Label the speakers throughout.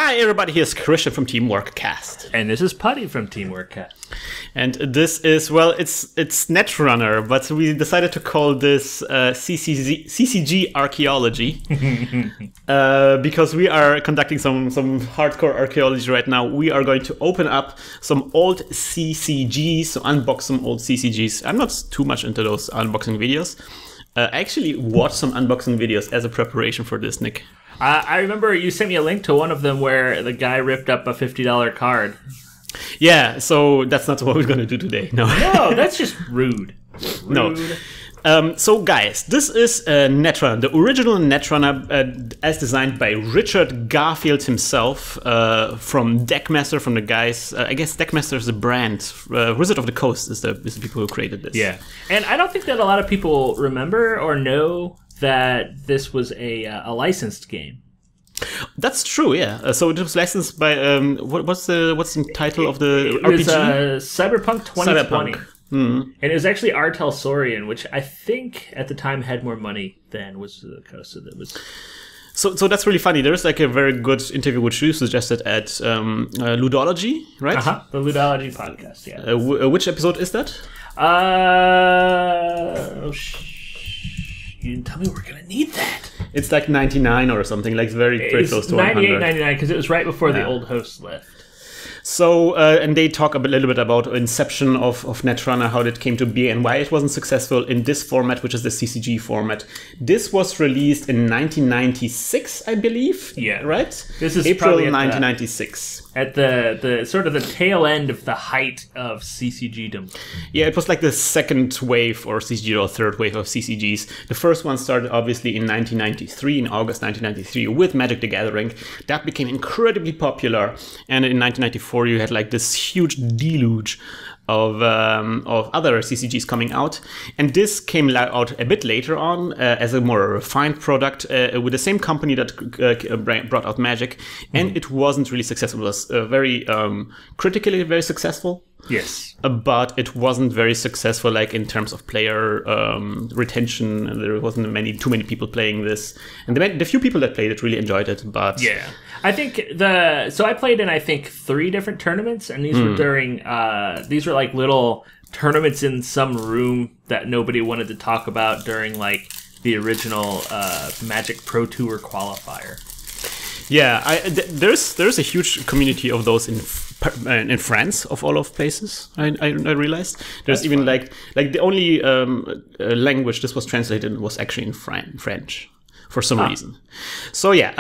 Speaker 1: Hi everybody, here's Krystian from Teamwork Cast.
Speaker 2: And this is Putty from Teamwork Cast.
Speaker 1: And this is, well, it's Netrunner, but we decided to call this CCG Archeology. Because we are conducting some hardcore archaeology right now. We are going to open up some old CCGs, so unbox some old CCGs. I'm not too much into those unboxing videos. I actually watched some unboxing videos as a preparation for this, Nick.
Speaker 2: I remember you sent me a link to one of them where the guy ripped up a $50 card.
Speaker 1: Yeah, so that's not what we're going to do today. No,
Speaker 2: that's just rude.
Speaker 1: No. So guys, this is Netrunner, the original Netrunner as designed by Richard Garfield himself from Deckmaster, from the guys, I guess Deckmaster is the brand, Wizard of the Coast is the people who created this.
Speaker 2: Yeah, and I don't think that a lot of people remember or know that this was a licensed game.
Speaker 1: That's true, yeah. So it was licensed by, what's the title of the RPG?
Speaker 2: It was Cyberpunk 2020.
Speaker 1: Cyberpunk. Mm.
Speaker 2: And it was actually Artel Saurian, which I think at the time had more money than Wizards of the Coast. So that was.
Speaker 1: So that's really funny. There's like a very good interview which you suggested at Ludology, right?
Speaker 2: The Ludology podcast. Yeah.
Speaker 1: Which episode is that?
Speaker 2: You didn't tell me we're gonna need that.
Speaker 1: It's like 99 or something, like very close to 100.
Speaker 2: 98, 99, because it was right before the old host left.
Speaker 1: So, and they talk a little bit about inception of Netrunner, how it came to be and why it wasn't successful in this format, which is the CCG format. This was released in 1996, I believe.
Speaker 2: Yeah.
Speaker 1: Right?
Speaker 2: This is
Speaker 1: April
Speaker 2: probably
Speaker 1: 1996.
Speaker 2: At the sort of the tail end of the height of CCG-dom.
Speaker 1: Yeah, it was like the second wave or CCG or third wave of CCGs. The first one started obviously in 1993, in August 1993, with Magic the Gathering. That became incredibly popular, and in 1994 you had like this huge deluge of other CCGs coming out, and this came out a bit later on as a more refined product with the same company that brought out Magic, and it wasn't really successful. It was very critically very successful.
Speaker 2: Yes,
Speaker 1: but it wasn't very successful, like in terms of player retention. There wasn't too many people playing this, and the few people that played it really enjoyed it. But
Speaker 2: yeah, I think so I played in 3 different tournaments, and these were during these were like little tournaments in some room that nobody wanted to talk about during like the original Magic Pro Tour qualifier. Yeah,
Speaker 1: there's a huge community of those in France, of all of places. I realized there's even like the only language this was translated in was actually in French for some reason. So yeah,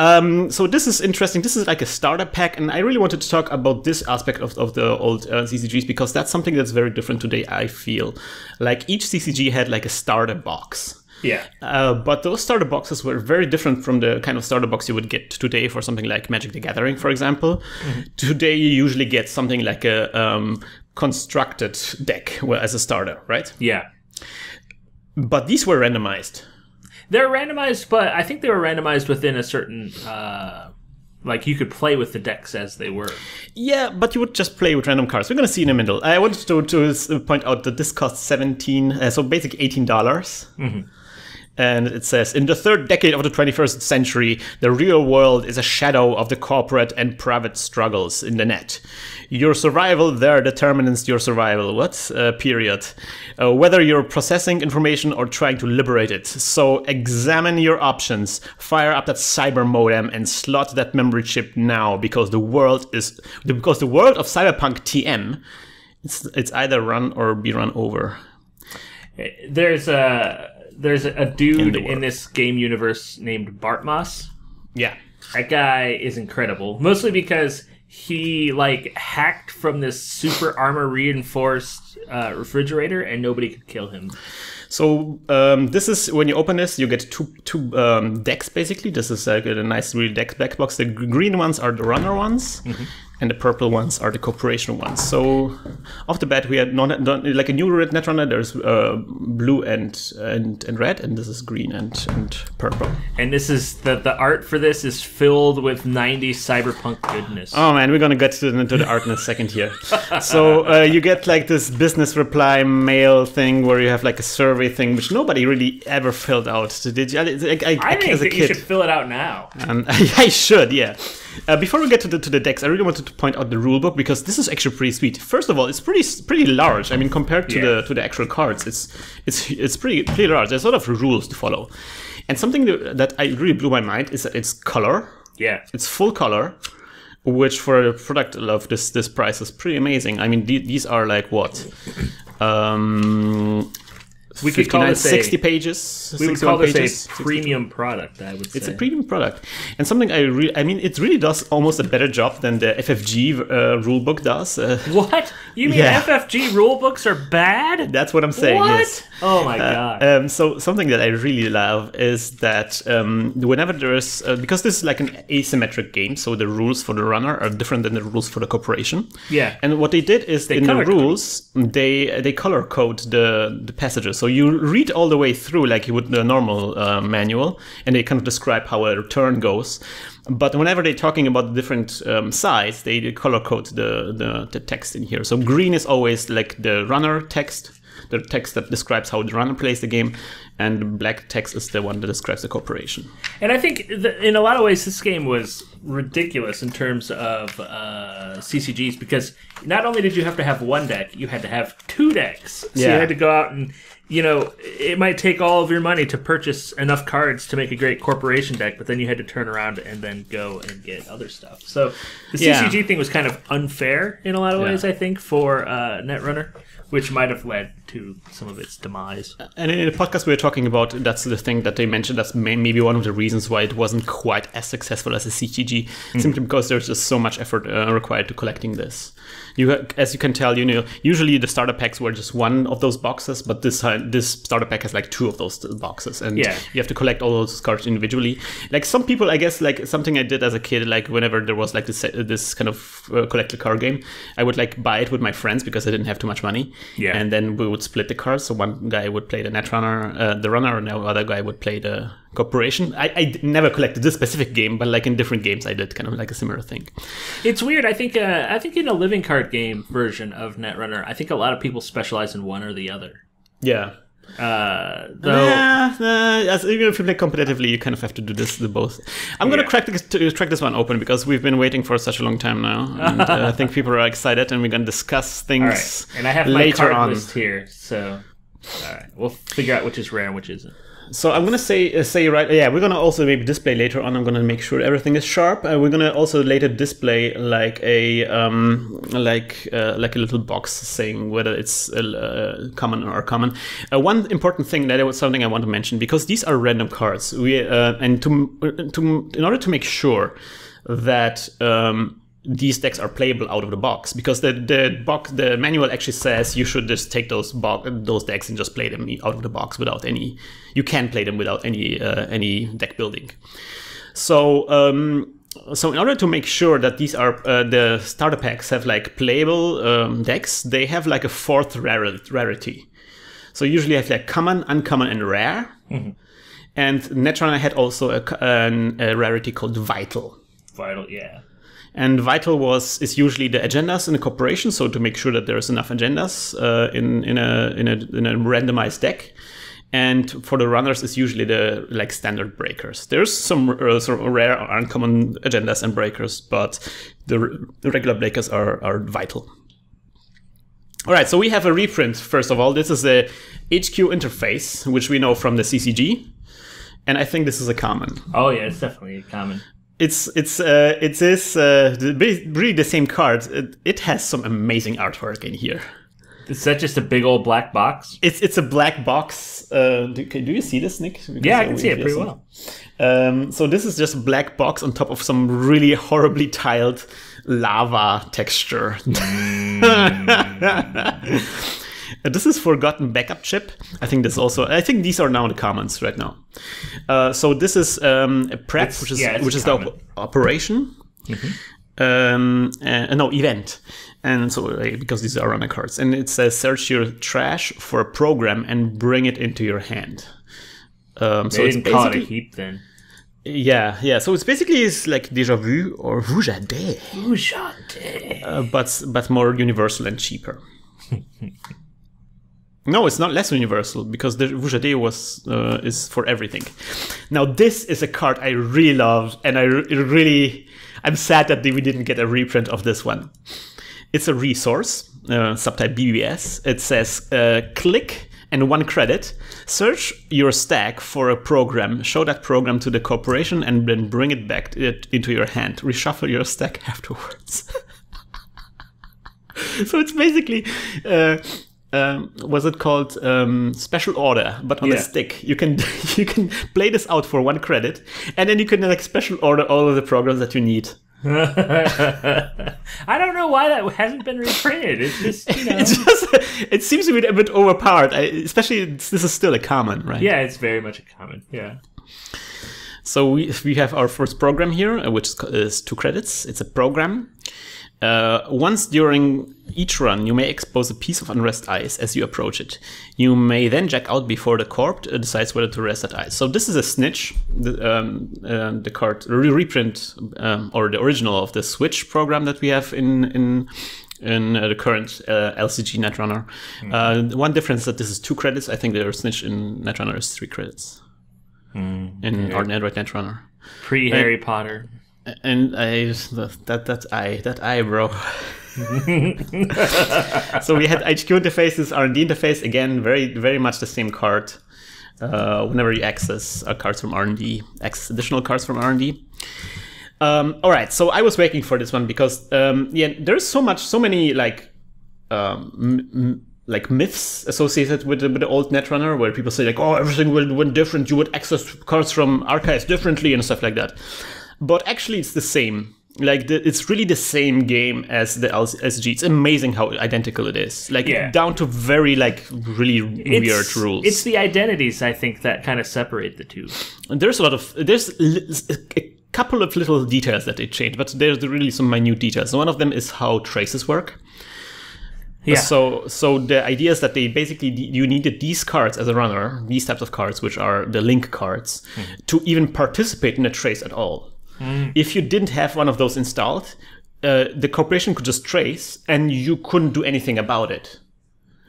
Speaker 1: so this is interesting. This is like a starter pack, and I really wanted to talk about this aspect of the old CCGs because that's something that's very different today. I feel like each CCG had like a starter box.
Speaker 2: Yeah.
Speaker 1: But those starter boxes were very different from the kind of starter box you would get today for something like Magic the Gathering, for example. Mm-hmm. Today you usually get something like a constructed deck as a starter, right?
Speaker 2: Yeah.
Speaker 1: But these were randomized.
Speaker 2: They're randomized, but I think they were randomized within a certain... like you could play with the decks as they were. Yeah,
Speaker 1: but you would just play with random cards. We're going to see in the middle. I wanted to point out that this costs $17, so basically $18. Mm-hmm. And it says, in the third decade of the 21st century, the real world is a shadow of the corporate and private struggles in the net. Your survival there determines your survival. What? Period. Whether you're processing information or trying to liberate it. So examine your options. Fire up that cyber modem and slot that memory chip now, because the world of Cyberpunk TM, it's either run or be run over.
Speaker 2: There's a dude in this game universe named Bartmoss.
Speaker 1: Yeah.
Speaker 2: That guy is incredible. Mostly because he like hacked from this super armor reinforced refrigerator and nobody could kill him.
Speaker 1: So this is, when you open this, you get two decks basically. This is like a nice real deck back box. The green ones are the runner ones. Mm-hmm. And the purple ones are the corporation ones. So off the bat, we had like a new red Netrunner. There's blue and red, and this is green and purple.
Speaker 2: And this is the art for this is filled with 90s cyberpunk goodness.
Speaker 1: Oh man, we're gonna get to the art in a second here. So you get like this business reply mail thing where you have like a survey thing, which nobody really ever filled out. Did you?
Speaker 2: I think you should fill it out now.
Speaker 1: I should, yeah. Before we get to the decks, I really wanted to point out the rulebook because this is actually pretty sweet. First of all, it's pretty large. I mean, compared to the actual cards, it's pretty large. There's a lot of rules to follow, and something that I really blew my mind is that it's color.
Speaker 2: Yeah,
Speaker 1: it's full color, which for a product of this price is pretty amazing. I mean, these are like what?
Speaker 2: We could call this
Speaker 1: 60 pages.
Speaker 2: We would call this a premium product, I would say.
Speaker 1: It's a premium product. And something I mean, it really does almost a better job than the FFG rulebook does.
Speaker 2: What? You mean FFG rulebooks are bad?
Speaker 1: That's what I'm saying,
Speaker 2: what?
Speaker 1: yes.
Speaker 2: Oh my god.
Speaker 1: So something that I really love is that whenever there is, because this is like an asymmetric game, so the rules for the runner are different than the rules for the corporation.
Speaker 2: Yeah.
Speaker 1: And what they did is in the rules, they color code the passages. So you read all the way through like you would the normal manual, and they kind of describe how a turn goes. But whenever they're talking about the different sides, they color code the text in here. So green is always like the runner text, the text that describes how the runner plays the game, and the black text is the one that describes the corporation.
Speaker 2: And I think in a lot of ways this game was ridiculous in terms of CCGs, because not only did you have to have one deck, you had to have two decks. So you had to go out and, you know, it might take all of your money to purchase enough cards to make a great corporation deck, but then you had to turn around and then go and get other stuff. So the CCG thing was kind of unfair in a lot of ways, I think, for Netrunner, which might have led to some of its demise. And
Speaker 1: in the podcast we were talking about, that's the thing that they mentioned, that's maybe one of the reasons why it wasn't quite as successful as a CCG, simply because there's just so much effort required to collecting this. As you can tell, you know, usually the starter packs were just one of those boxes, but this starter pack has like two of those boxes, and you have to collect all those cards individually. Like some people, I guess, like something I did as a kid, like whenever there was like this kind of collector card game, I would like buy it with my friends because I didn't have too much money. Yeah. And then we would split the cards. So one guy would play the Netrunner, the runner, and the other guy would play the corporation. I never collected this specific game, but like in different games I did kind of like a similar thing.
Speaker 2: It's weird. I think in a living card game version of Netrunner, I think a lot of people specialize in one or the other.
Speaker 1: Yeah. Even if you play competitively, you kind of have to do both. I'm going to crack this one open because we've been waiting for such a long time now, and I think people are excited, and we're going to discuss things. All right.
Speaker 2: And I have my card list here, so all right, we'll figure out which is rare and which isn't.
Speaker 1: So I'm gonna say right. Yeah, we're gonna also maybe display later on. I'm gonna make sure everything is sharp. We're gonna also later display like a little box saying whether it's common or uncommon. One important thing that was something I want to mention, because these are random cards. In order to make sure that these decks are playable out of the box, because the manual actually says you should just take those decks and just play them out of the box without any. You can play them without any deck building. So in order to make sure that these are the starter packs have like playable decks, they have like a fourth rarity. So usually have like common, uncommon, and rare. Mm-hmm. And Netrunner had also a rarity called vital.
Speaker 2: Vital, yeah.
Speaker 1: And vital is usually the agendas in a corporation, so to make sure that there's enough agendas in a randomized deck. And for the runners, it's usually the like standard breakers. There's some sort of rare or uncommon agendas and breakers, but the regular breakers are vital. All right, so we have a reprint. First of all, this is a HQ interface, which we know from the CCG, and I think this is a common.
Speaker 2: Oh yeah, it's definitely a common.
Speaker 1: It is really the same card. It has some amazing artwork in here.
Speaker 2: Is that just a big old black box?
Speaker 1: It's a black box. Do you see this, Nick? Because
Speaker 2: yeah, I can see it pretty well.
Speaker 1: So this is just a black box on top of some really horribly tiled lava texture. This is Forgotten Backup Chip. I think these are now the commons right now. So this is a prep, which is the operation. Mm-hmm. No, event. And so because these are runner cards, and it says search your trash for a program and bring it into your hand.
Speaker 2: So they didn't call it a heap then.
Speaker 1: Yeah. So it's like déjà vu or Vujade.
Speaker 2: Vujade.
Speaker 1: But more universal and cheaper. No, it's not less universal because the Vujade is for everything. Now, this is a card I really love, and I'm sad that we didn't get a reprint of this one. It's a resource, subtype BBS. It says, click and 1 credit. Search your stack for a program. Show that program to the corporation and then bring it back into your hand. Reshuffle your stack afterwards. So it's basically, what's it called? Special order, but on a stick. You can play this out for 1 credit, and then you can like special order all of the programs that you need.
Speaker 2: I don't know why that hasn't been reprinted. It's just,
Speaker 1: it seems to be a bit overpowered. Especially this is still a common, right?
Speaker 2: Yeah, it's very much a common. Yeah.
Speaker 1: So we have our first program here, which is 2 credits. It's a program. Once during each run, you may expose a piece of unrest ice as you approach it. You may then jack out before the corp decides whether to rest that ice. So this is a snitch, the card reprint or the original of the Switch program that we have in the current LCG Netrunner. One difference is that this is 2 credits. I think the snitch in Netrunner is 3 credits in our Android Netrunner.
Speaker 2: Pre-Harry Potter.
Speaker 1: And that eye, bro. So we had HQ interfaces, R&D interface, again, very, very much the same card. Whenever you access cards from R&D, access additional cards from R&D. All right, so I was waiting for this one because, there's so many like myths associated with the old Netrunner, where people say like, oh, everything went different. You would access cards from archives differently and stuff like that. But actually, it's the same. Like, it's really the same game as the SG. It's amazing how identical it is. Like, down to very, like, really weird rules.
Speaker 2: It's the identities, I think, that kind of separate the two.
Speaker 1: And there's a couple of little details that they changed, but there's really some minute details. One of them is how traces work. Yeah. So the idea is that they basically, you needed these cards as a runner, these types of cards, which are the link cards, to even participate in a trace at all. If you didn't have one of those installed, the corporation could just trace, and you couldn't do anything about it.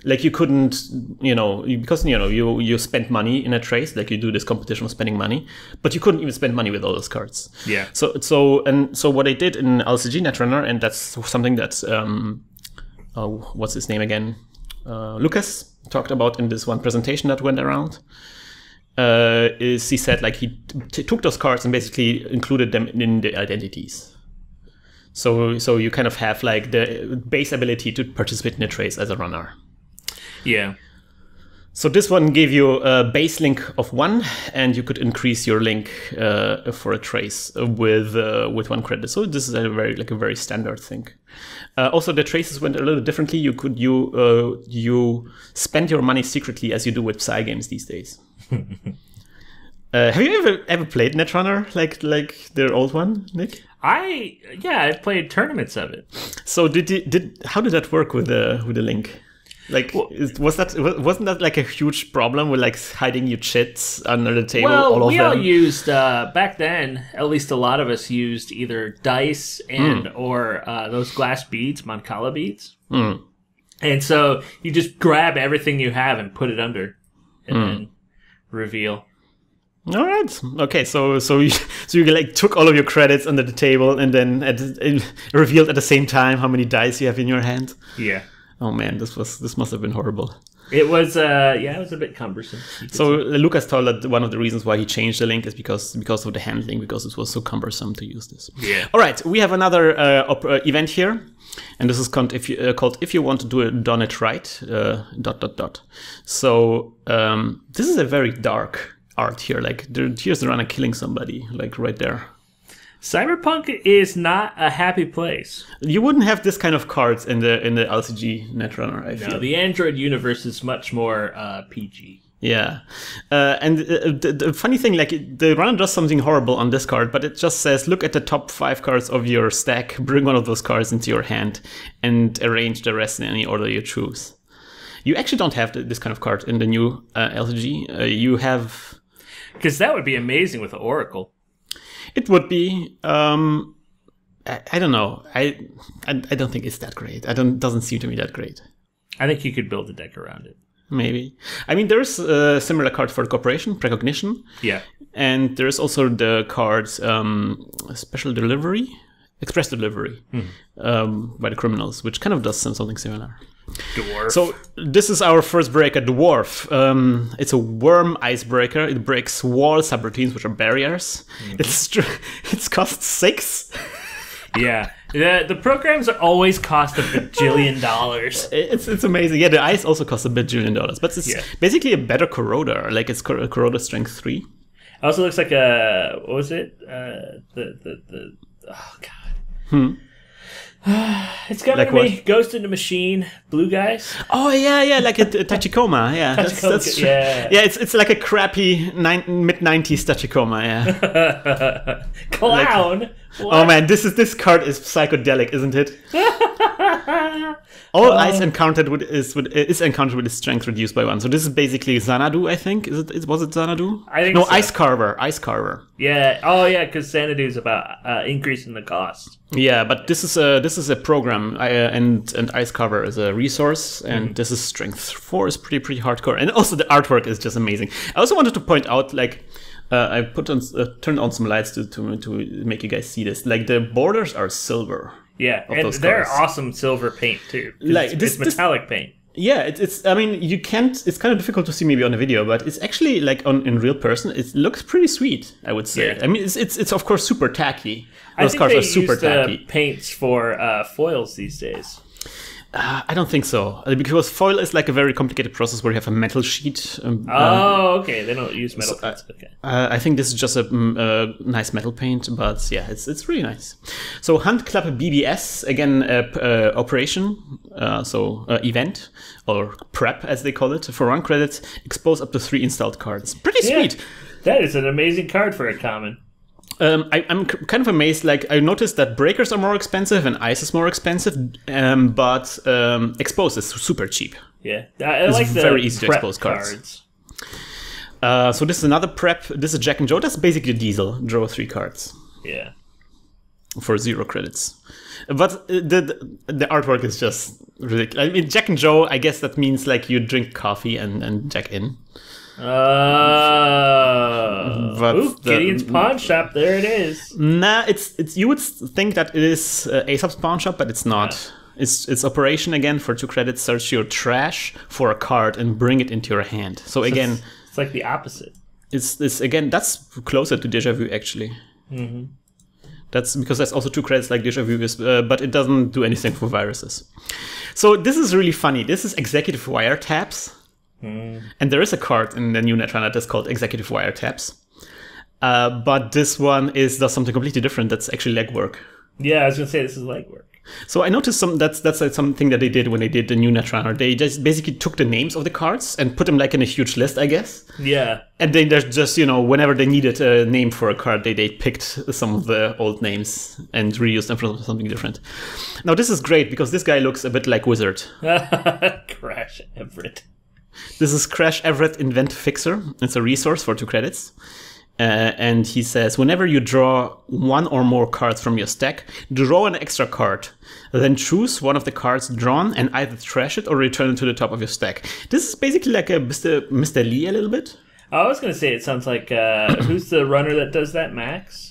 Speaker 1: Like you couldn't, because you spent money in a trace, like you do this competition of spending money, but you couldn't even spend money with all those cards.
Speaker 2: Yeah.
Speaker 1: So what they did in LCG Netrunner, and that's something that what's his name again? Lucas talked about in this one presentation that went around. Is he said like he took those cards and basically included them in the identities. So you kind of have like the base ability to participate in a trace as a runner.
Speaker 2: Yeah.
Speaker 1: So this one gave you a base link of 1, and you could increase your link for a trace with 1 credit. So this is a very standard thing. Also, the traces went a little differently. You spend your money secretly as you do with Psy games these days. Have you ever played Netrunner like their old one, Nick?
Speaker 2: I've played tournaments of it.
Speaker 1: So how did that work with the link? Like, wasn't that like a huge problem with like hiding your chits under the table?
Speaker 2: Well, we all used back then. At least a lot of us used either dice or those glass beads, Mancala beads. And so you just grab everything you have and put it under, and then reveal.
Speaker 1: All right. Okay. So you like took all of your credits under the table and then revealed at the same time how many dice you have in your hand.
Speaker 2: Yeah.
Speaker 1: Oh man, this must have been horrible.
Speaker 2: It was it was a bit cumbersome.
Speaker 1: So Lucas told that one of the reasons why he changed the link is because of the handling, because it was so cumbersome to use this.
Speaker 2: Yeah.
Speaker 1: All right, we have another event here, and this is called if you want to do it, done it right. ... So this is a very dark art here. Like here's the runner killing somebody, like right there.
Speaker 2: Cyberpunk is not a happy place.
Speaker 1: You wouldn't have this kind of cards in the LCG Netrunner, I feel.
Speaker 2: No, the Android universe is much more PG.
Speaker 1: Yeah. And the funny thing, like, the runner does something horrible on this card, but it just says, look at the top 5 cards of your stack, bring one of those cards into your hand, and arrange the rest in any order you choose. You actually don't have this kind of card in the new LCG. You have...
Speaker 2: Because that would be amazing with Oracle.
Speaker 1: It would be. I don't know. I don't think it's that great. Doesn't seem to me that great.
Speaker 2: I think you could build a deck around it.
Speaker 1: maybe. I mean, there's a similar card for the corporation, Precognition.
Speaker 2: Yeah.
Speaker 1: And there's also the cards Special Delivery, Express Delivery by the Criminals, which kind of does something similar.
Speaker 2: Dwarf.
Speaker 1: So this is our first breaker, Dwarf. It's a worm icebreaker. It breaks wall subroutines, which are barriers. It's cost 6.
Speaker 2: Yeah, the programs always cost a bajillion dollars.
Speaker 1: It's amazing. Yeah, the ice also costs a bajillion dollars, but it's basically a better corroder. Like it's corroder strength 3.
Speaker 2: It also looks like a what was it? The oh god. It's coming like to me. Ghost in the Machine, Blue Guys.
Speaker 1: Oh yeah, like a Tachikoma. Yeah, that's true. Yeah, it's like a crappy mid-90s Tachikoma. Yeah.
Speaker 2: Clown.
Speaker 1: Like, oh man, this card is psychedelic, isn't it? All ice encountered is encountered with its strength reduced by 1. So this is basically Xanadu, I think. Was it Xanadu?
Speaker 2: I think
Speaker 1: no,
Speaker 2: so.
Speaker 1: Ice Carver.
Speaker 2: Yeah. Oh yeah, because Xanadu is about increasing the cost.
Speaker 1: Yeah, but this is a program, and Ice Carver is a resource, and this is strength 4 is pretty hardcore, and also the artwork is just amazing. I also wanted to point out, like, I turned on some lights to make you guys see this. Like the borders are silver.
Speaker 2: Yeah, and they're awesome silver paint too.
Speaker 1: Like
Speaker 2: it's metallic paint.
Speaker 1: Yeah, it's. I mean, you can't. It's kind of difficult to see maybe on a video, but it's actually like in real person. It looks pretty sweet, I would say. Yeah. I mean, it's of course super tacky. Those cards are super tacky.
Speaker 2: Paints for foils these days.
Speaker 1: I don't think so, because foil is like a very complicated process where you have a metal sheet.
Speaker 2: Okay, they don't use metal paints. Okay.
Speaker 1: I think this is just a nice metal paint, but yeah, it's really nice. So Hunt Club BBS, again, operation, event, or prep as they call it, for 1 credit, expose up to 3 installed cards. Pretty sweet.
Speaker 2: That is an amazing card for a common.
Speaker 1: I'm kind of amazed. Like, I noticed that breakers are more expensive and ice is more expensive, but expose is super cheap.
Speaker 2: Yeah, I like the
Speaker 1: very easy to expose cards. So this is another prep. This is Jack and Joe. That's basically Diesel. Draw 3 cards.
Speaker 2: Yeah.
Speaker 1: For 0 credits. But the artwork is just ridiculous. I mean, Jack and Joe, I guess that means like you drink coffee and Jack in.
Speaker 2: Gideon's Pawn Shop, there it is.
Speaker 1: Nah, it's you would think that it is Aesop's Pawn Shop, but it's not. Yeah. It's operation again for 2 credits. Search your trash for a card and bring it into your hand. So again,
Speaker 2: it's like the opposite.
Speaker 1: It's again, that's closer to Deja Vu actually. That's because that's also 2 credits like Deja Vu is, but it doesn't do anything for viruses. So this is really funny. This is executive wiretaps. And there is a card in the new Netrunner that's called Executive Wiretaps. But this one does something completely different. That's actually legwork.
Speaker 2: Yeah, I was going to say this is legwork.
Speaker 1: So I noticed that's something that they did when they did the new Netrunner. They just basically took the names of the cards and put them like in a huge list, I guess.
Speaker 2: Yeah.
Speaker 1: And then there's just, whenever they needed a name for a card, they picked some of the old names and reused them for something different. Now this is great because this guy looks a bit like Wizard.
Speaker 2: Crash Everett.
Speaker 1: This is Crash Everett Invent Fixer. It's a resource for 2 credits. And he says, whenever you draw 1 or more cards from your stack, draw an extra card. Then choose one of the cards drawn and either trash it or return it to the top of your stack. This is basically like a Mr. Lee a little bit.
Speaker 2: I was going to say, it sounds like, who's the runner that does that, Max?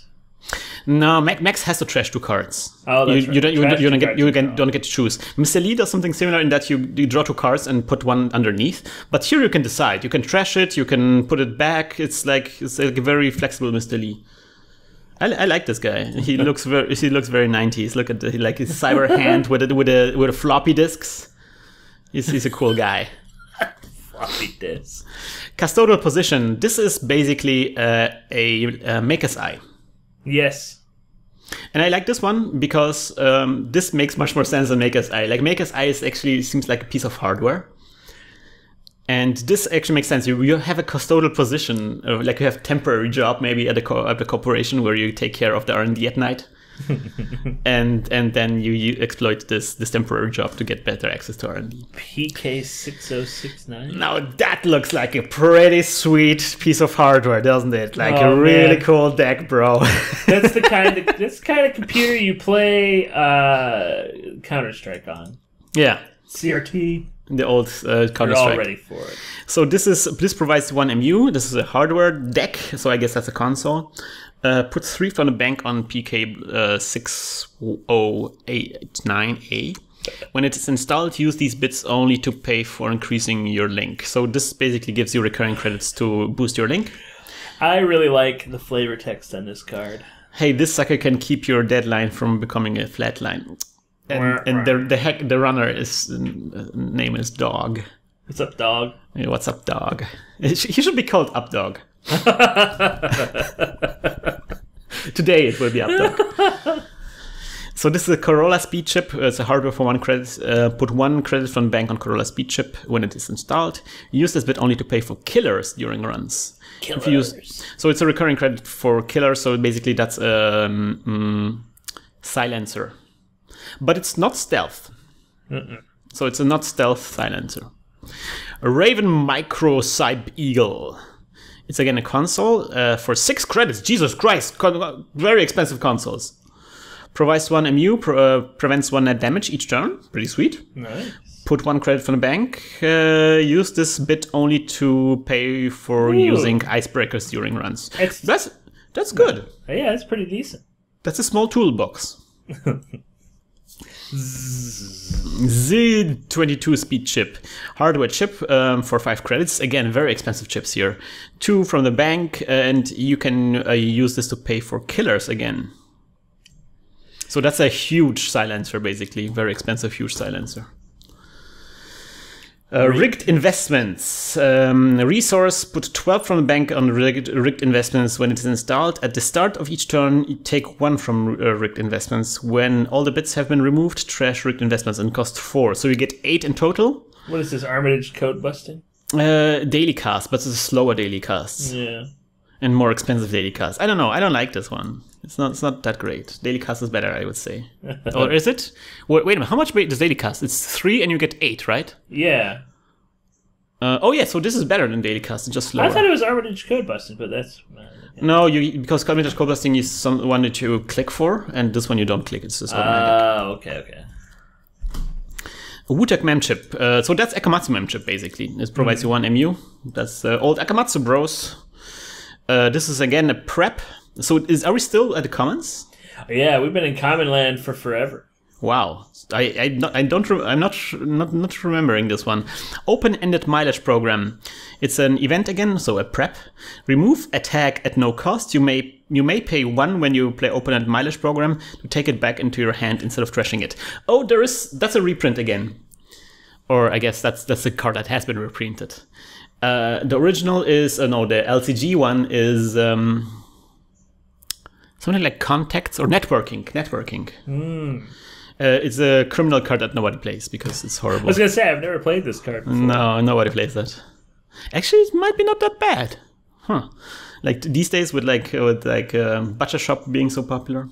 Speaker 1: No, Max has to trash 2 cards.
Speaker 2: Oh, that's right.
Speaker 1: You don't get to choose. Mr. Lee does something similar in that you draw 2 cards and put 1 underneath. But here you can decide. You can trash it. You can put it back. It's like a very flexible Mr. Lee. I like this guy. He looks very 90s. Look at his cyber hand with a floppy disks. He's a cool guy.
Speaker 2: Floppy disks.
Speaker 1: Custodial position. This is basically a Maker's Eye.
Speaker 2: Yes.
Speaker 1: And I like this one because this makes much more sense than Maker's Eye. Like, Maker's Eye actually seems like a piece of hardware. And this actually makes sense. You have a custodial position, like you have a temporary job maybe at the corporation where you take care of the R&D at night. and then you exploit this temporary job to get better access to R&D.
Speaker 2: PK6069.
Speaker 1: Now that looks like a pretty sweet piece of hardware, doesn't it? Like a really cool deck, bro.
Speaker 2: That's the kind of computer you play Counter-Strike on.
Speaker 1: Yeah.
Speaker 2: CRT.
Speaker 1: The old Counter-Strike.
Speaker 2: You're all ready for it.
Speaker 1: So this provides 1 MU. This is a hardware deck, so I guess that's a console. Put 3 from the bank on PK 6089A. When it is installed, use these bits only to pay for increasing your link. So this basically gives you recurring credits to boost your link.
Speaker 2: I really like the flavor text on this card.
Speaker 1: Hey, this sucker can keep your deadline from becoming a flat line. And the runner name is Dog.
Speaker 2: What's up, Dog?
Speaker 1: Hey, what's up, Dog? He should be called Up Dog. Today it will be Up Dog. So this is a Corolla speed chip. It's a hardware for 1 credit. Put 1 credit from the bank on Corolla speed chip when it is installed. Use this bit only to pay for killers during runs.
Speaker 2: Killers.
Speaker 1: So it's a recurring credit for killers. So basically that's a silencer. But it's not stealth. So it's a not stealth silencer. A Raven Micro Cyb Eagle. It's again a console for 6 credits. Jesus Christ, very expensive consoles. Provides 1 MU, prevents 1 net damage each turn. Pretty sweet.
Speaker 2: Nice.
Speaker 1: Put 1 credit from the bank. Use this bit only to pay for using icebreakers during runs. That's good.
Speaker 2: Yeah, it's pretty decent.
Speaker 1: That's a small toolbox. Z22 speed chip. Hardware chip for 5 credits. Again, very expensive chips here. 2 from the bank, and you can use this to pay for killers again. So that's a huge silencer, basically. Very expensive, huge silencer. Rigged investments. Resource, put 12 from the bank on rigged investments when it is installed. At the start of each turn, you take 1 from rigged investments. When all the bits have been removed, trash rigged investments and cost 4. So you get 8 in total.
Speaker 2: What is this, Armitage code busting?
Speaker 1: Daily cast, but it's a slower daily cast.
Speaker 2: Yeah.
Speaker 1: And more expensive daily cast. I don't know. I don't like this one. It's not that great. Daily cast is better, I would say. Or is it? Wait a minute. How much does daily cast? It's 3 and you get 8, right?
Speaker 2: Yeah.
Speaker 1: Oh yeah. So this is better than daily cast. It's just slower.
Speaker 2: I thought it was Armitage code busting, but that's.
Speaker 1: No, because Armitage code busting is one that you click for, and this one you don't click. It's just automatic.
Speaker 2: Okay.
Speaker 1: A Wutek mem chip. So that's Akamatsu mem chip basically. It provides you 1 MU. That's old Akamatsu bros. This is again a prep. So are we still at the commons?
Speaker 2: Yeah, we've been in common land for forever.
Speaker 1: Wow, I'm not remembering this one. Open-ended mileage program. It's an event again, so a prep. Remove attack at no cost. You may pay 1 when you play open-ended mileage program to take it back into your hand instead of trashing it. Oh, that's a reprint again, or I guess that's a card that has been reprinted. The original is no, the LCG one is something like contacts or networking. It's a criminal card that nobody plays because it's horrible.
Speaker 2: I was gonna say I've never played this card before.
Speaker 1: No, nobody plays that. Actually, it might be not that bad, huh? Like these days with Butcher Shop being so popular.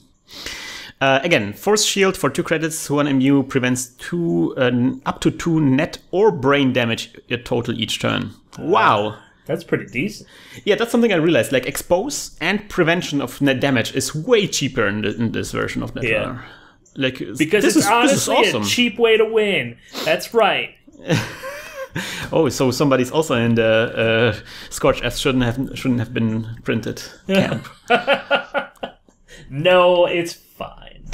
Speaker 1: Again, Force Shield for 2 credits. 1 MU prevents up to 2 net or brain damage total each turn. Wow.
Speaker 2: That's pretty decent.
Speaker 1: Yeah, that's something I realized. Like expose and prevention of net damage is way cheaper in this version of Netrunner.
Speaker 2: Yeah.
Speaker 1: Like
Speaker 2: because it's honestly awesome. A cheap way to win. That's right.
Speaker 1: Oh, so somebody's also in the Scorch F shouldn't have been printed camp.
Speaker 2: No, it's fine.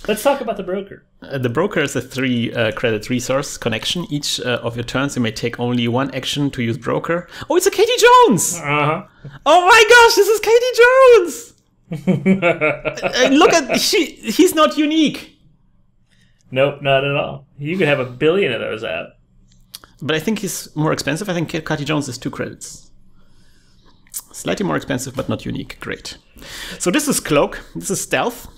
Speaker 2: Let's talk about the broker.
Speaker 1: The broker is a 3 credit resource connection. Each of your turns, you may take only 1 action to use broker. Oh, it's a Katie Jones!
Speaker 2: Uh-huh.
Speaker 1: Oh my gosh, this is Katie Jones! Look at he's not unique.
Speaker 2: Nope, not at all. You could have 1 billion of those out.
Speaker 1: But I think he's more expensive. I think Katie Jones is 2 credits. Slightly more expensive, but not unique. Great. So this is Cloak. This is stealth.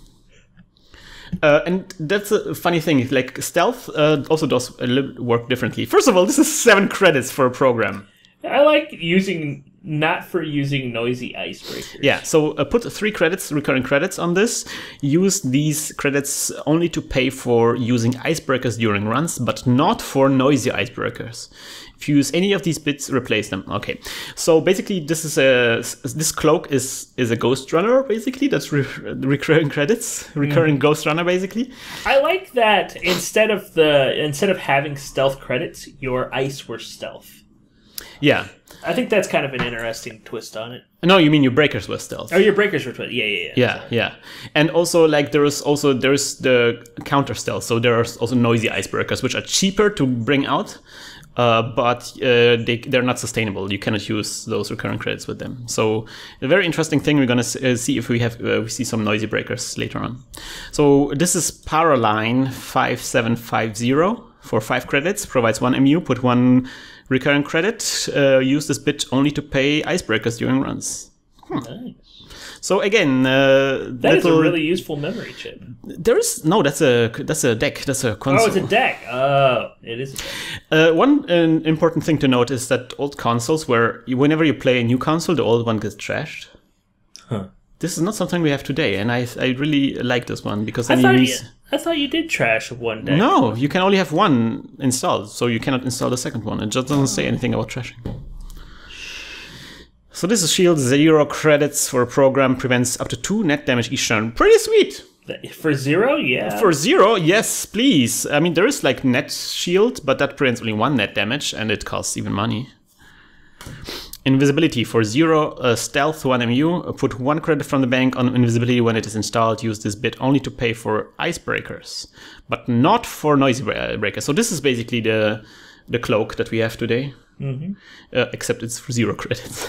Speaker 1: And that's a funny thing. Like stealth also does work differently. First of all, this is 7 credits for a program.
Speaker 2: I like using not for using noisy icebreakers.
Speaker 1: Yeah, so put 3 credits, recurring credits on this. Use these credits only to pay for using icebreakers during runs, but not for noisy icebreakers. If you use any of these bits, replace them. Okay, so basically this cloak is a ghost runner, basically. That's recurring credits, recurring ghost runner, basically.
Speaker 2: I like that instead of having stealth credits, your ice were stealth.
Speaker 1: Yeah.
Speaker 2: I think that's kind of an interesting twist on it.
Speaker 1: No, you mean your breakers were stealth.
Speaker 2: Oh, your breakers were stealth. Yeah.
Speaker 1: Yeah. And also, like, there's the counter stealth. So there are also noisy icebreakers, which are cheaper to bring out, but they're not sustainable. You cannot use those recurring credits with them. So a very interesting thing. We're gonna see if we see some noisy breakers later on. So this is Paraline 5750 for 5 credits. Provides 1 MU. Put 1 recurring credit. Use this bit only to pay icebreakers during runs.
Speaker 2: Nice.
Speaker 1: So again,
Speaker 2: that is a really useful memory chip.
Speaker 1: That's a deck. That's a console.
Speaker 2: Oh, it's a deck. Oh, it is a deck.
Speaker 1: One important thing to note is that old consoles, whenever you play a new console, the old one gets trashed.
Speaker 2: Huh.
Speaker 1: This is not something we have today, and I really like this one because then
Speaker 2: I thought you did trash one deck.
Speaker 1: No, you can only have 1 installed, so you cannot install the second one. It just doesn't say anything about trashing. So this is shield, 0 credits for a program, prevents up to 2 net damage each turn. Pretty sweet!
Speaker 2: For 0, yeah.
Speaker 1: For 0, yes, please. I mean, there is like net shield, but that prevents only 1 net damage, and it costs even money. Invisibility for 0, stealth 1 MU. Put 1 credit from the bank on invisibility when it is installed. Use this bit only to pay for icebreakers, but not for noisy breakers. So this is basically the cloak that we have today, except it's for 0 credits.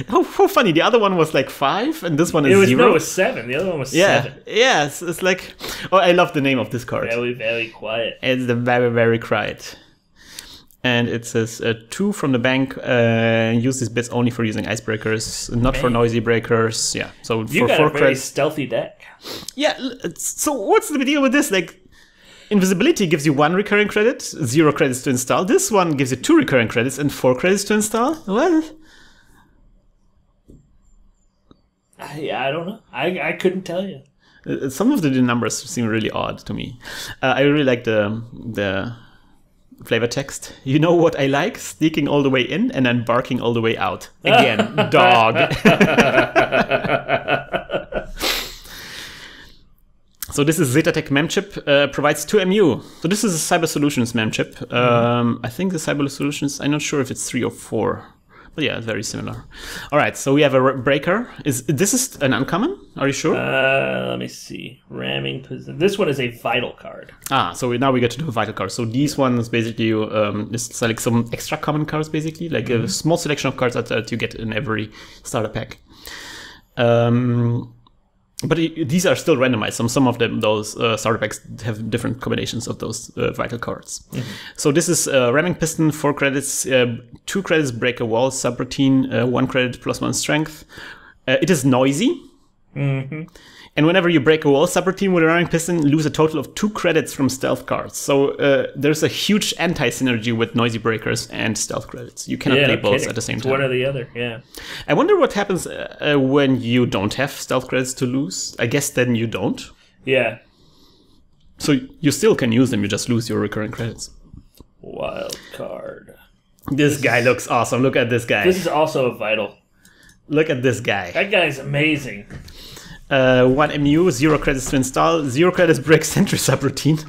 Speaker 1: How funny! The other one was like 5, and this one is 0.
Speaker 2: No, it was 7. The other one was 7.
Speaker 1: Yeah, it's like. Oh, I love the name of this card.
Speaker 2: Very, very quiet.
Speaker 1: It's the very, very quiet. And it says 2 from the bank. Use these bits only for using icebreakers, not for noisy breakers. Yeah, so
Speaker 2: you
Speaker 1: for
Speaker 2: got
Speaker 1: 4
Speaker 2: a very
Speaker 1: credits.
Speaker 2: stealthy deck.
Speaker 1: Yeah. So what's the deal with this? Like, invisibility gives you 1 recurring credit, 0 credits to install. This one gives you 2 recurring credits and 4 credits to install. What?
Speaker 2: I don't know. I couldn't tell you.
Speaker 1: Some of the numbers seem really odd to me. I really like the flavor text. You know what I like? Sneaking all the way in and then barking all the way out. Again, dog. So this is Zetatech memchip, provides 2 MU. So this is a Cyber Solutions memchip. I think the Cyber Solutions, I'm not sure if it's 3 or 4. But yeah, it's very similar. All right, so we have a breaker. This is an uncommon? Are you sure?
Speaker 2: Let me see. Ramming position. This one is a vital card.
Speaker 1: So now we get to the vital cards. So these ones basically, it's like some extra common cards, basically, like a small selection of cards that you get in every starter pack. But these are still randomized. Some of them, those starter packs have different combinations of those vital cards. So this is ramming piston, 4 credits, 2 credits break a wall subroutine, 1 credit plus 1 strength. It is noisy. And whenever you break a wall subroutine with a ramming piston, lose a total of 2 credits from stealth cards. So there's a huge anti-synergy with noisy breakers and stealth credits. You cannot play both at the same time.
Speaker 2: One or the other, yeah.
Speaker 1: I wonder what happens when you don't have stealth credits to lose. I guess then you don't.
Speaker 2: Yeah.
Speaker 1: So you still can use them, you just lose your recurring credits.
Speaker 2: Wild card.
Speaker 1: This guy looks awesome. Look at this guy.
Speaker 2: This is also a vital.
Speaker 1: Look at this guy.
Speaker 2: That guy's amazing.
Speaker 1: 1 MU, 0 credits to install, 0 credits break sentry subroutine,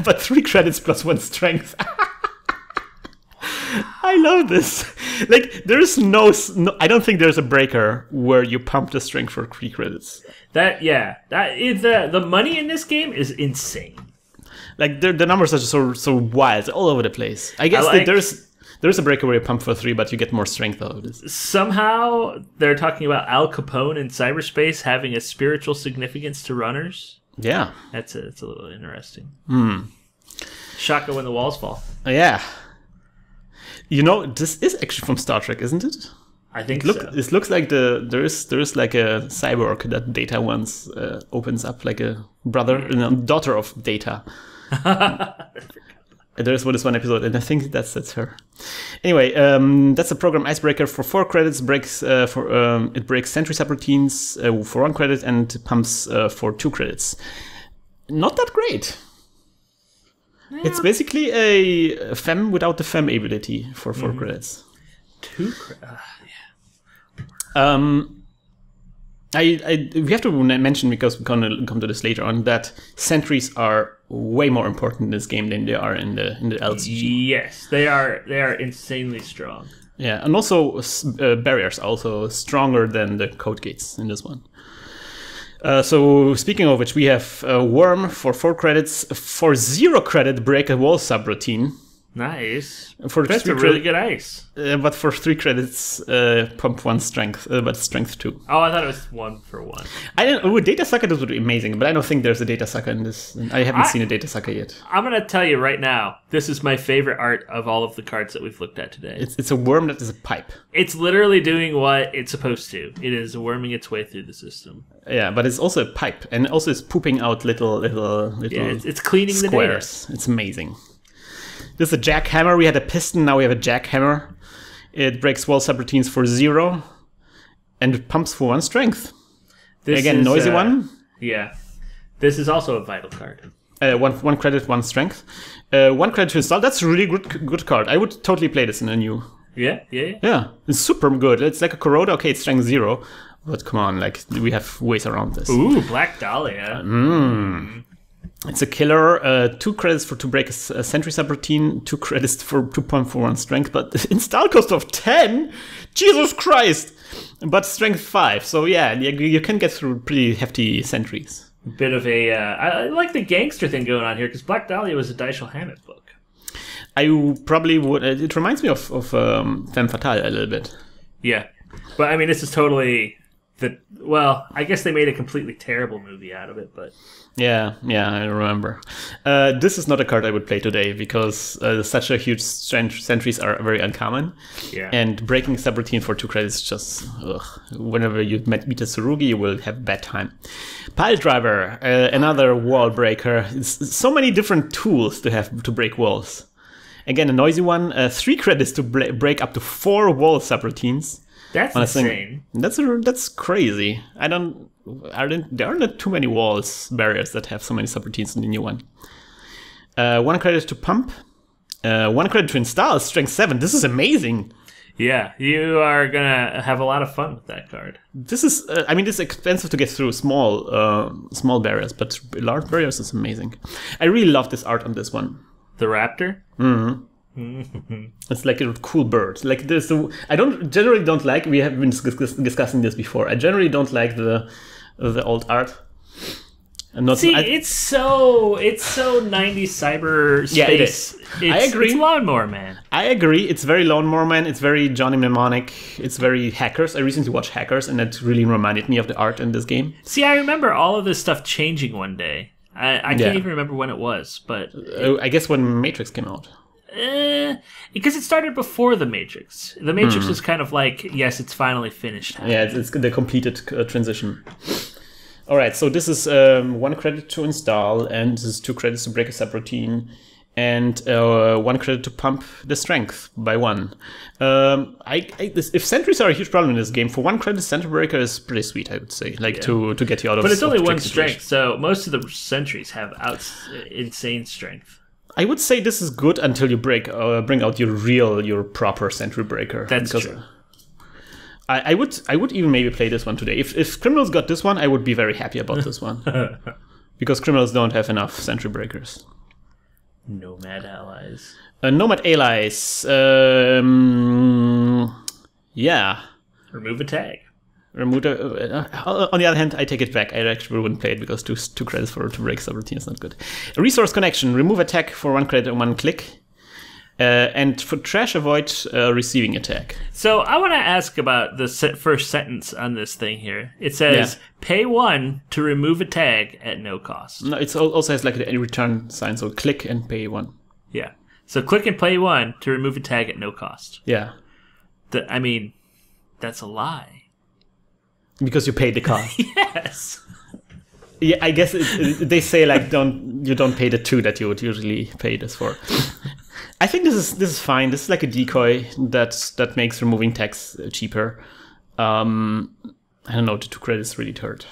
Speaker 1: but 3 credits plus 1 strength. I love this. Like, there is no, I don't think there's a breaker where you pump the strength for 3 credits.
Speaker 2: That is the money in this game is insane.
Speaker 1: Like, the numbers are just so wild, all over the place. I guess there's a breaker where you pump for 3, but you get more strength out of this.
Speaker 2: Somehow, they're talking about Al Capone in cyberspace having a spiritual significance to runners.
Speaker 1: Yeah.
Speaker 2: It's a little interesting. Shaka when the walls fall.
Speaker 1: Yeah. You know, this is actually from Star Trek, isn't it?
Speaker 2: I think so.
Speaker 1: It looks like there is like a cyborg that Data once opens up, like a brother and a daughter of Data. There's one episode, and I think that's her. Anyway, that's a program icebreaker for 4 credits. It breaks sentry subroutines for 1 credit and pumps for 2 credits. Not that great. Yeah. It's basically a fem without the fem ability for 4 credits.
Speaker 2: 2 credits.
Speaker 1: We have to mention, because we're gonna come to this later on, that sentries are way more important in this game than they are in the LCG.
Speaker 2: Yes, they are insanely strong.
Speaker 1: Yeah, and also barriers are also stronger than the code gates in this one. So speaking of which, we have Worm for 4 credits. For 0 credit, break a wall subroutine.
Speaker 2: Nice.
Speaker 1: That's
Speaker 2: a really good ice.
Speaker 1: But for 3 credits, pump 1 strength, but strength 2.
Speaker 2: Oh, I thought it was 1 for 1.
Speaker 1: I don't. Oh, data sucker, this would be amazing, but I don't think there's a data sucker in this. I haven't seen a data sucker yet.
Speaker 2: I'm gonna tell you right now, this is my favorite art of all of the cards that we've looked at today.
Speaker 1: It's a worm that is a pipe.
Speaker 2: It's literally doing what it's supposed to. It is worming its way through the system.
Speaker 1: Yeah, but it's also a pipe, and also it's pooping out little.
Speaker 2: Yeah, it's cleaning
Speaker 1: squares.
Speaker 2: The data.
Speaker 1: It's amazing. This is a jackhammer. We had a piston, now we have a jackhammer. It breaks wall subroutines for 0 and pumps for 1 strength. Again, noisy one.
Speaker 2: Yeah. This is also a vital card.
Speaker 1: 1 credit, 1 strength. 1 credit to install. That's a really good card. I would totally play this in a new.
Speaker 2: Yeah.
Speaker 1: Yeah, it's super good. It's like a Corroda. Okay, it's strength 0. But come on, like, we have ways around this.
Speaker 2: Ooh, Black Dahlia.
Speaker 1: It's a killer. 2 credits to break a sentry subroutine, 2 credits to pump for 1 strength, but the install cost of 10? Jesus Christ! But strength 5, so yeah, you can get through pretty hefty sentries.
Speaker 2: Bit of a... I like the gangster thing going on here, because Black Dahlia was a Daishal Hammett book.
Speaker 1: I probably would... It reminds me of Femme Fatale a little bit.
Speaker 2: Yeah, but I mean, this is totally... Well, I guess they made a completely terrible movie out of it, but...
Speaker 1: Yeah, I remember. This is not a card I would play today, because such a huge sentries are very uncommon.
Speaker 2: Yeah. And
Speaker 1: breaking subroutine for 2 credits just... Whenever you meet a Tsurugi, you will have a bad time. Pile Driver, another wall breaker. It's so many different tools to have to break walls. Again, a noisy one. 3 credits to break up to 4 wall subroutines.
Speaker 2: That's insane.
Speaker 1: That's crazy. There aren't too many barriers that have so many subroutines in the new one. 1 credit to pump. 1 credit to install. Strength 7. This is amazing.
Speaker 2: Yeah, you are gonna have a lot of fun with that card.
Speaker 1: This is. It's expensive to get through small barriers, but large barriers is amazing. I really love this art on this one.
Speaker 2: The Raptor.
Speaker 1: Mm-hmm. It's like a cool bird. Like this, I generally don't like. We have been discussing this before. I generally don't like the old art.
Speaker 2: It's so 90s cyber space.
Speaker 1: Yeah, it is. I agree.
Speaker 2: It's Lawnmower Man.
Speaker 1: I agree. It's very Lawnmower Man. It's very Johnny Mnemonic. It's very Hackers. I recently watched Hackers, and that really reminded me of the art in this game.
Speaker 2: See, I remember all of this stuff changing one day. I can't even remember when it was, but
Speaker 1: I guess when Matrix came out.
Speaker 2: Because it started before The Matrix. The Matrix was kind of like, yes, it's finally finished.
Speaker 1: Yeah, it's the completed transition. All right, so this is 1 credit to install, and this is 2 credits to break a subroutine, and 1 credit to pump the strength by 1. If sentries are a huge problem in this game, for 1 credit, sentry breaker is pretty sweet, I would say, to get you out of.
Speaker 2: But it's only 1 strength, so most of the sentries have insane strength.
Speaker 1: I would say this is good until you bring out your proper sentry breaker.
Speaker 2: That's true.
Speaker 1: I would even maybe play this one today. If criminals got this one, I would be very happy about this one. Because criminals don't have enough sentry breakers.
Speaker 2: Nomad allies.
Speaker 1: Nomad allies. Yeah.
Speaker 2: Remove a tag.
Speaker 1: On the other hand, I take it back. I actually wouldn't play it because 2 credits to break subroutine is not good. Resource connection. Remove attack for 1 credit and 1 click. And for trash, avoid receiving attack.
Speaker 2: So I want to ask about the first sentence on this thing here. It says, pay 1 to remove a tag at no cost.
Speaker 1: No, it also has like a return sign, so click and pay 1.
Speaker 2: Yeah. So click and pay 1 to remove a tag at no cost.
Speaker 1: Yeah.
Speaker 2: That's a lie.
Speaker 1: Because you paid the cost.
Speaker 2: Yes.
Speaker 1: Yeah, I guess they say like you don't pay the 2 that you would usually pay this for. I think this is fine. This is like a decoy that makes removing text cheaper. I don't know. The 2 credits really hurt.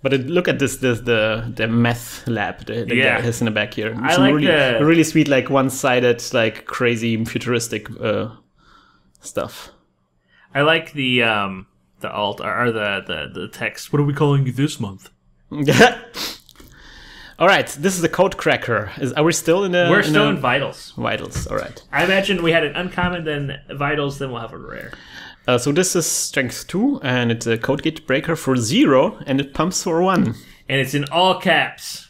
Speaker 1: But look at this the meth lab the guy has in the back here.
Speaker 2: I like
Speaker 1: really sweet, like one-sided, like crazy futuristic stuff.
Speaker 2: I like the alt or the text. What are we calling you this month?
Speaker 1: All right, this is the code cracker. Are we still in the?
Speaker 2: We're still in vitals.
Speaker 1: Vitals. All right.
Speaker 2: I imagine we had an uncommon, then vitals, then we'll have a rare.
Speaker 1: So this is strength 2, and it's a code gate breaker for 0, and it pumps for 1.
Speaker 2: And it's in all caps.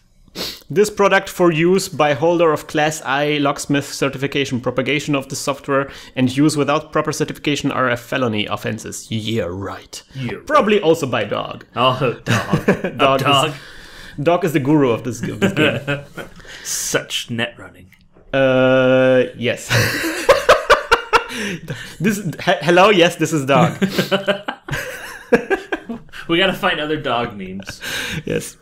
Speaker 1: This product for use by holder of Class I locksmith certification. Propagation of the software and use without proper certification are a felony offenses. Yeah, right. Probably also by dog.
Speaker 2: Oh, dog.
Speaker 1: Dog is the guru of this game.
Speaker 2: Such net running.
Speaker 1: Yes. Hello, yes, this is dog.
Speaker 2: We gotta find other dog memes.
Speaker 1: Yes.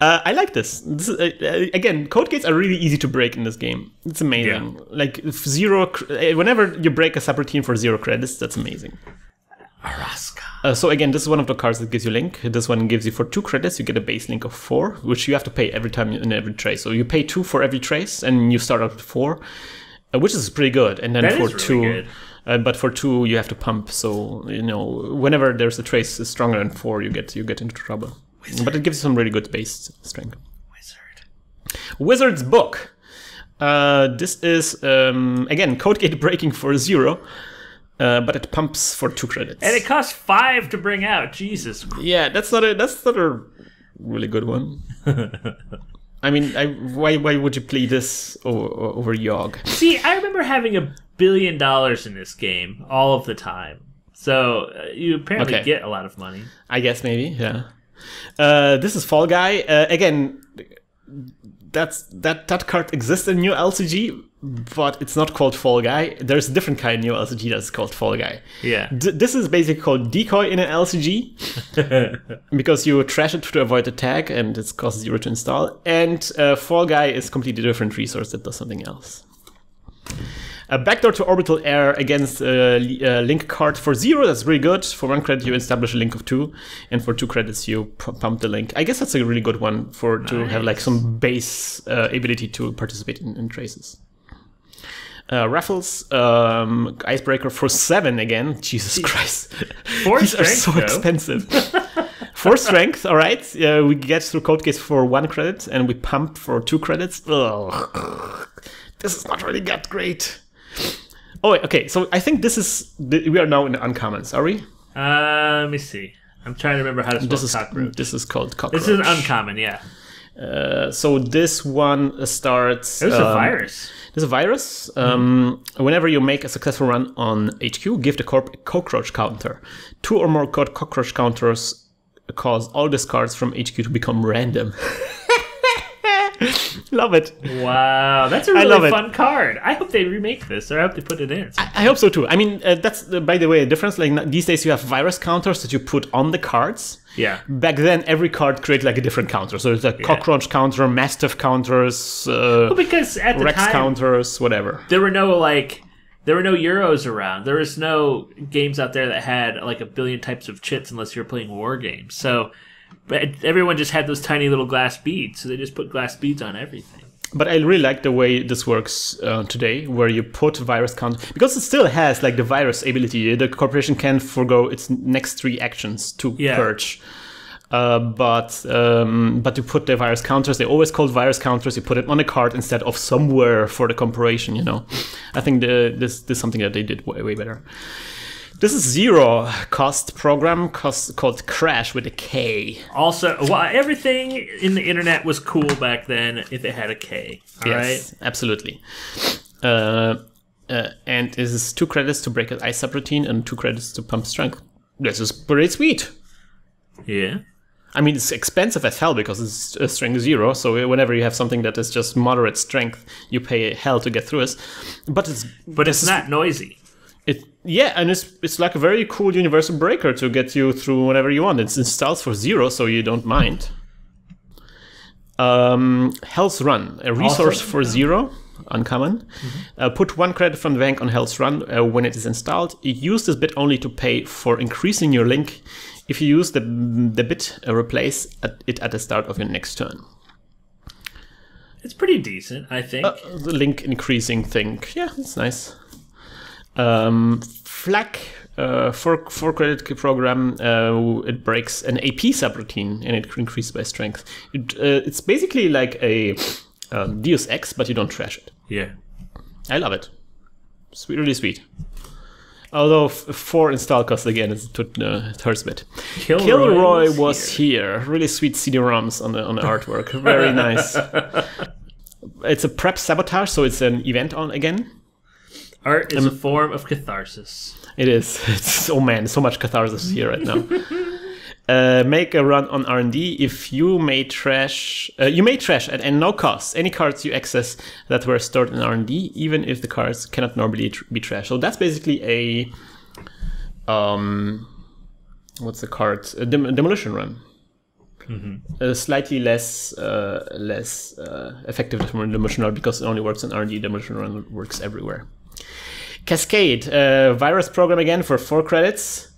Speaker 1: I like this. Again, code gates are really easy to break in this game. It's amazing. Yeah. Like 0, whenever you break a subroutine for 0 credits, that's amazing.
Speaker 2: Araska.
Speaker 1: So again, this is one of the cards that gives you link. This one gives you for 2 credits, you get a base link of 4, which you have to pay every time in every trace. So you pay 2 for every trace, and you start out with 4. Which is pretty good, and then
Speaker 2: that
Speaker 1: for
Speaker 2: is
Speaker 1: 2,
Speaker 2: really good.
Speaker 1: But for 2 you have to pump. So whenever there's a trace stronger than 4, you get into trouble. Wizard. But it gives you some really good base strength. Wizard's Book. This is again code gate breaking for 0, but it pumps for 2 credits.
Speaker 2: And it costs 5 to bring out. Jesus.
Speaker 1: Yeah, that's not a really good one. I mean, why would you play this over Yogg?
Speaker 2: See, I remember having $1 billion in this game all of the time. So you apparently get a lot of money.
Speaker 1: I guess maybe, yeah. This is Fall Guy. Again, that card exists in New LCG, but it's not called Fall Guy. There's a different kind of New LCG that's called Fall Guy.
Speaker 2: Yeah.
Speaker 1: This is basically called Decoy in an LCG because you trash it to avoid the tag, and it costs 0 to install. And Fall Guy is completely different resource that does something else. A backdoor to Orbital Air against a link card for 0, that's really good. For 1 credit, you establish a link of 2, and for 2 credits, you pump the link. I guess that's a really good one to have like some base ability to participate in traces. Raffles, Icebreaker for 7 again. Jesus Christ.
Speaker 2: 4
Speaker 1: These
Speaker 2: strength,
Speaker 1: are so expensive. 4 strength, all right. We get through code case for 1 credit, and we pump for 2 credits. Ugh. This is not really that great. Oh, okay. So I think we are now in the uncommons, are we?
Speaker 2: Let me see. I'm trying to remember how to spell cockroach.
Speaker 1: This is called cockroach.
Speaker 2: This is an uncommon, yeah.
Speaker 1: So this one starts...
Speaker 2: There's a virus.
Speaker 1: There's a virus. Whenever you make a successful run on HQ, give the cockroach counter. 2 or more cockroach counters cause all discards from HQ to become random. Love it.
Speaker 2: Wow, that's a really fun card. I hope they remake this, or I hope they put it in.
Speaker 1: I hope so too. I mean, that's, by the way, a difference. Like these days you have virus counters that you put on the cards.
Speaker 2: Yeah.
Speaker 1: Back then, every card created like a different counter. So it's like cockroach counter, mastiff counters,
Speaker 2: because at the
Speaker 1: Rex
Speaker 2: time,
Speaker 1: counters, whatever.
Speaker 2: There were no Euros around. There was no games out there that had like 1 billion types of chits unless you were playing war games. So but everyone just had those tiny little glass beads, so they just put glass beads on everything.
Speaker 1: But I really like the way this works today, where you put virus count, because it still has like the virus ability. The corporation can forgo its next 3 actions to purge. But you put the virus counters. They always called virus counters. You put it on a card instead of somewhere for the corporation. I think this is something that they did way better. This is 0 cost program called Crash with a K.
Speaker 2: Also, everything in the internet was cool back then if it had a K.
Speaker 1: Yes, absolutely. And this is 2 credits to break an ice subroutine and 2 credits to pump strength. This is pretty sweet.
Speaker 2: Yeah. I
Speaker 1: mean, it's expensive as hell because it's strength 0. So whenever you have something that is just moderate strength, you pay hell to get through it. But it's
Speaker 2: not noisy.
Speaker 1: And it's like a very cool universal breaker to get you through whenever you want. It installs for 0, so you don't mind. Hell's Run, a resource for 0. uncommon. Put 1 credit from the bank on Hell's Run when it is installed. Use this bit only to pay for increasing your link. If you use the bit, replace it at the start of your next turn.
Speaker 2: It's pretty decent, I think.
Speaker 1: The link increasing thing. Yeah, it's nice. Flak, 4 credit program, it breaks an AP subroutine and it increases by strength. It's basically like a Deus Ex, but you don't trash it.
Speaker 2: Yeah.
Speaker 1: I love it. Sweet, really sweet. Although 4 install costs again, it hurts a bit. Kilroy was here. Really sweet CD-ROMs on the artwork. Very nice. It's a prep sabotage, so it's an event on again.
Speaker 2: Art is a form of catharsis.
Speaker 1: It is. It's, oh man, so much catharsis here right now. Make a run on R&D. If you may trash, at no cost any cards you access that were stored in R&D, even if the cards cannot normally be trashed. So that's basically a what's the card? A demolition run. Slightly less effective than demolition run because it only works on R&D. Demolition run works everywhere. Cascade, virus program again for 4 credits.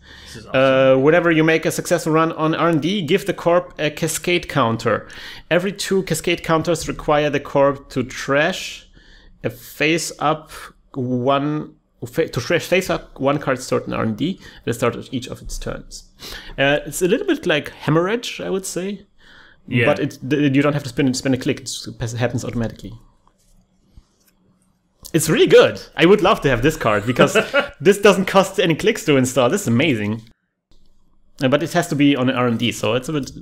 Speaker 1: Awesome. Whenever you make a successful run on R&D, give the corp a cascade counter. Every 2 cascade counters require the corp to trash a face-up one card stored in R&D at the start of each of its turns. It's a little bit like hemorrhage, I would say. Yeah. But you don't have to spend a click. It happens automatically. It's really good. I would love to have this card because this doesn't cost any clicks to install. This is amazing. But it has to be on R&D, so it's a bit...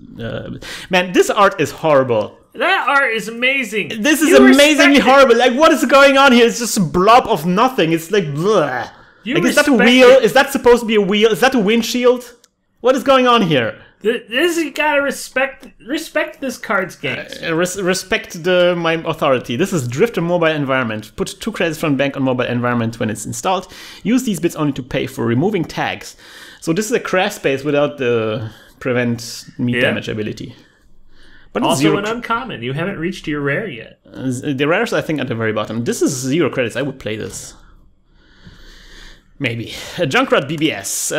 Speaker 1: man, this art is horrible.
Speaker 2: That art is amazing.
Speaker 1: This is amazingly horrible. Like, what is going on here? It's just a blob of nothing. It's like, bleh. Like, is that a wheel? Is that supposed to be a wheel? Is that a windshield? What is going on here?
Speaker 2: This you gotta respect this card's games.
Speaker 1: Respect my authority. This is Drifter mobile environment. Put 2 credits from bank on mobile environment when it's installed. Use these bits only to pay for removing tags. So this is a craft space without the prevent meat damage ability.
Speaker 2: But also an uncommon. You haven't reached your rare yet.
Speaker 1: The rares I think at the very bottom. This is 0 credits. I would play this. Maybe. Junkrat BBS.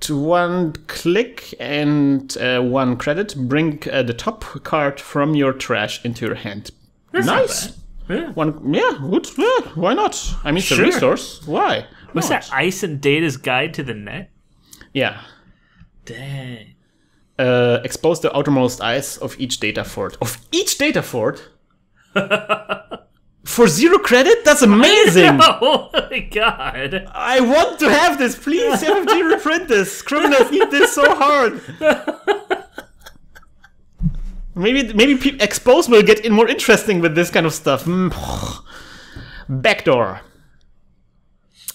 Speaker 1: To 1 click and 1 credit, bring the top card from your trash into your hand.
Speaker 2: That's
Speaker 1: nice.
Speaker 2: Not bad.
Speaker 1: Good. Yeah, why not? I mean, it's a resource. Why?
Speaker 2: What's that? Ice and Data's Guide to the Net?
Speaker 1: Yeah.
Speaker 2: Dang.
Speaker 1: Expose the outermost ice of each data fort. Of each data fort? For 0 credit? That's amazing!
Speaker 2: Oh my god.
Speaker 1: I want to have this! Please, FFG, reprint this! Criminals need this so hard! Maybe Expose will get more interesting with this kind of stuff. Backdoor.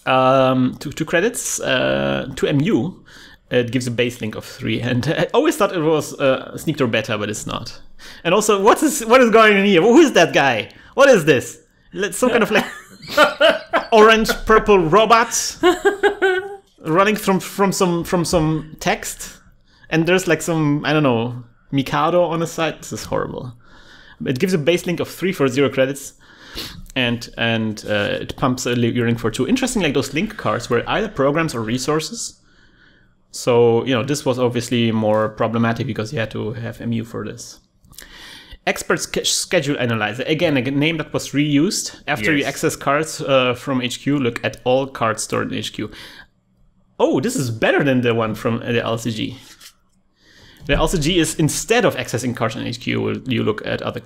Speaker 1: 2 credits. 2 MU. It gives a base link of 3. And I always thought it was Sneak Door Beta, but it's not. And also, what is going on here? Who is that guy? What is this? Some kind of like orange purple robot running from some text, and there's like some, I don't know, Mikado on the side. This is horrible. It gives a base link of 3 for 0 credits, and it pumps your link for 2. Interesting, like those link cards were either programs or resources. So this was obviously more problematic because you had to have MU for this. Expert Schedule Analyzer. Again, a name that was reused. After you access cards from HQ, look at all cards stored in HQ. Oh, this is better than the one from the LCG. The LCG is, instead of accessing cards on HQ, you look at all the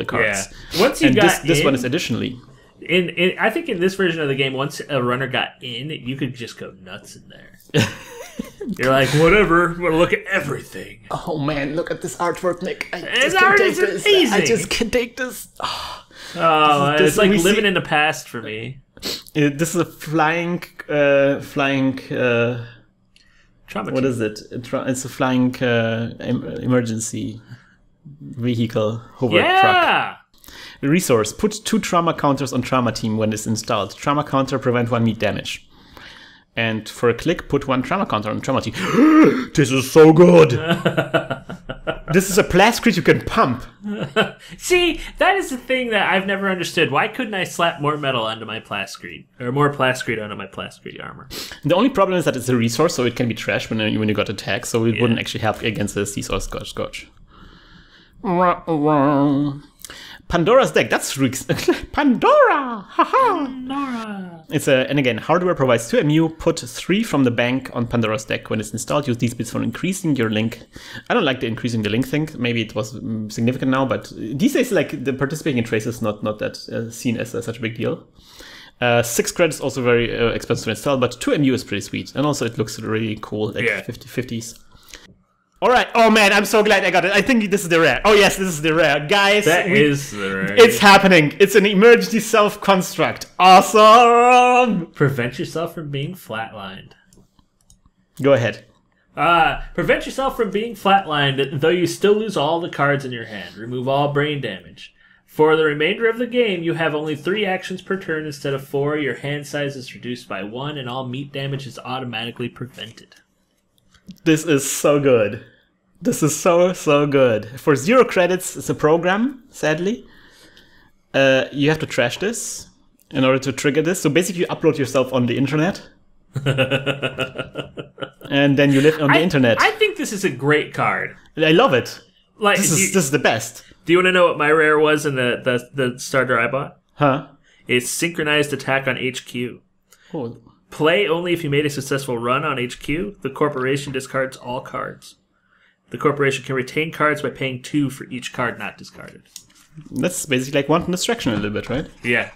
Speaker 1: cards.
Speaker 2: Yeah. Once you got
Speaker 1: this one is additionally.
Speaker 2: I think in this version of the game, once a runner got in, you could just go nuts in there. You're like, whatever, I'm gonna look at everything.
Speaker 1: Oh man, look at this artwork, Nick.
Speaker 2: This art is amazing.
Speaker 1: I just can't take this.
Speaker 2: It's like living in the past for me.
Speaker 1: This is a flying. What is it? It's a flying emergency vehicle hover truck. Resource: put 2 trauma counters on trauma team when it's installed. Trauma counter prevent 1 meat damage. And for a click, put 1 trauma counter on trauma team. This is so good. This is a plascrete you can pump.
Speaker 2: See, that is the thing that I've never understood. Why couldn't I slap more metal onto my plascrete? Or more plascrete onto my plascrete armor?
Speaker 1: The only problem is that it's a resource, so it can be trashed when you got attacked, so it wouldn't actually help against the Seesaw Scotch. Pandora's deck, that's Pandora! Haha!
Speaker 2: Pandora!
Speaker 1: It's and again, hardware provides 2 MU, put 3 from the bank on Pandora's deck. When it's installed, use these bits for increasing your link. I don't like the increasing the link thing. Maybe it was significant now, but these days, like, the participating in trace is not that seen as such a big deal. 6 credits, also very expensive to install, but 2 MU is pretty sweet. And also it looks really cool, like 50/50s. Alright, oh man, I'm so glad I got it. I think this is the rare. Oh yes, this is the rare. Guys,
Speaker 2: that is the rare.
Speaker 1: It's happening. It's an emergency self-construct. Awesome!
Speaker 2: Prevent yourself from being flatlined.
Speaker 1: Go ahead.
Speaker 2: Prevent yourself from being flatlined, though you still lose all the cards in your hand. Remove all brain damage. For the remainder of the game, you have only 3 actions per turn instead of 4. Your hand size is reduced by 1, and all meat damage is automatically prevented.
Speaker 1: This is so good. This is so good. For 0 credits, it's a program, sadly. You have to trash this in order to trigger this. So basically you upload yourself on the internet. And then you live on the internet.
Speaker 2: I think this is a great card.
Speaker 1: I love it.
Speaker 2: Like,
Speaker 1: this is the best.
Speaker 2: Do you want to know what my rare was in the starter I bought?
Speaker 1: Huh?
Speaker 2: It's synchronized attack on HQ.
Speaker 1: Oh.
Speaker 2: Play only if you made a successful run on HQ. The corporation discards all cards. The corporation can retain cards by paying 2 for each card not discarded.
Speaker 1: That's basically like wanton distraction a little bit, right?
Speaker 2: Yeah.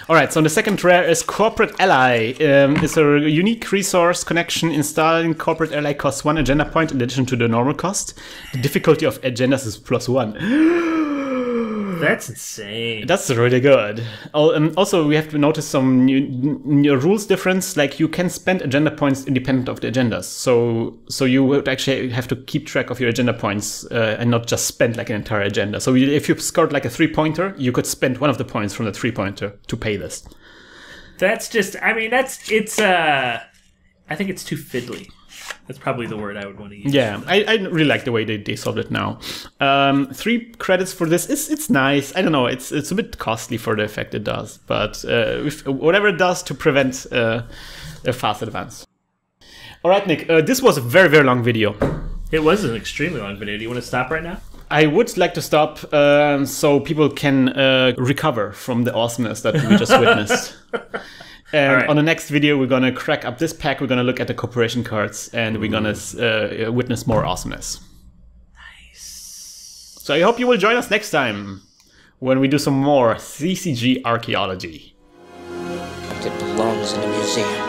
Speaker 1: Alright, so the second rare is Corporate Ally. It's a unique resource connection. Installing Corporate Ally costs 1 agenda point in addition to the normal cost. The difficulty of agendas is +1.
Speaker 2: That's insane.
Speaker 1: That's really good. Also, we have to notice some new rules difference. Like, you can spend agenda points independent of the agendas. So you would actually have to keep track of your agenda points and not just spend like an entire agenda. So if you scored like a 3-pointer, you could spend one of the points from the 3-pointer to pay this.
Speaker 2: That's just, I mean, I think it's too fiddly. That's probably the word I would want to use.
Speaker 1: Yeah, I really like the way they solved it now. 3 credits for this. It's nice. I don't know. It's a bit costly for the effect it does, but whatever it does to prevent a fast advance. All right, Nick. This was a very, very long video.
Speaker 2: It was an extremely long video. Do you want to stop right now?
Speaker 1: I would like to stop so people can recover from the awesomeness that we just witnessed. And on the next video, we're going to crack up this pack. We're going to look at the corporation cards, and we're going to witness more awesomeness. Nice. So I hope you will join us next time when we do some more CCG archaeology.
Speaker 3: It belongs in a museum.